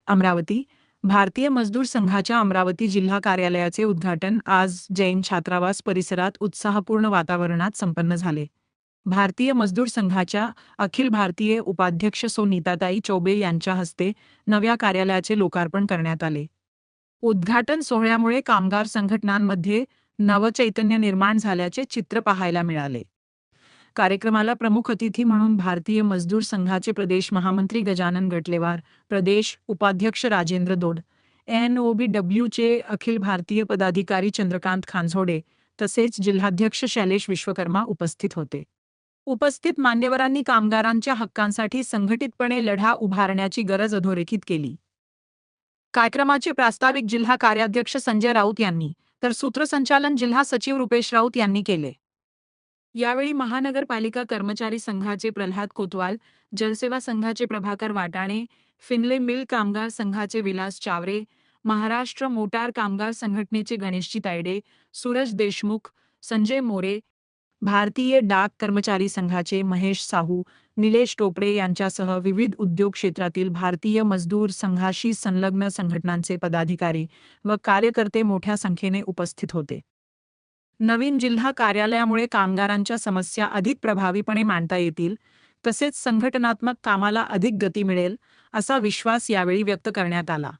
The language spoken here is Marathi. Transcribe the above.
अमरावती भारतीय मजदूर संघाच्या अमरावती जिल्हा कार्यालयाचे उद्घाटन आज जैन छात्रावास परिसरात उत्साहपूर्ण वातावरणात संपन्न झाले. भारतीय मजदूर संघाच्या अखिल भारतीय उपाध्यक्ष सौ नीताताई चौबे यांच्या हस्ते नव्या कार्यालयाचे लोकार्पण करण्यात आले. उद्घाटन सोहळ्यामुळे कामगार संघटनांमध्ये नवचैतन्य निर्माण झाल्याचे चित्र पाहायला मिळाले. कार्यक्रमाला प्रमुख अतिथी म्हणून भारतीय मजदूर संघाचे प्रदेश महामंत्री गजानन गटलेवार, प्रदेश उपाध्यक्ष राजेंद्र दोड, NOBWचे अखिल भारतीय पदाधिकारी चंद्रकांत खानझोडे तसेच जिल्हाध्यक्ष शैलेश विश्वकर्मा उपस्थित होते. उपस्थित मान्यवरांनी कामगारांच्या हक्कांसाठी संघटितपणे लढा उभारण्याची गरज अधोरेखित केली. कार्यक्रमाचे प्रास्ताविक जिल्हा कार्याध्यक्ष संजय राऊत यांनी तर सूत्रसंचालन जिल्हा सचिव रुपेश राऊत यांनी केले. यावेळी महानगरपालिका कर्मचारी संघाचे प्रल्हाद कोतवाल, जलसेवा संघाचे प्रभाकर वाटाणे, फिनले मिल कामगार संघाचे विलास चावरे, महाराष्ट्र मोटार कामगार संघटनेचे गणेशजी तायडे, सूरज देशमुख, संजय मोरे, भारतीय डाक कर्मचारी संघाचे महेश साहू, निलेश टोपडे यांच्यासह विविध उद्योग क्षेत्रातील भारतीय मजदूर संघाशी संलग्न संघटनांचे पदाधिकारी व कार्यकर्ते मोठ्या संख्येने उपस्थित होते. नवीन जिल्हा कार्यालयामुळे कामगारांच्या समस्या अधिक प्रभावीपणे मांडता येतील तसेच संघटनात्मक कामाला अधिक गती मिळेल असा विश्वास यावेळी व्यक्त करण्यात आला.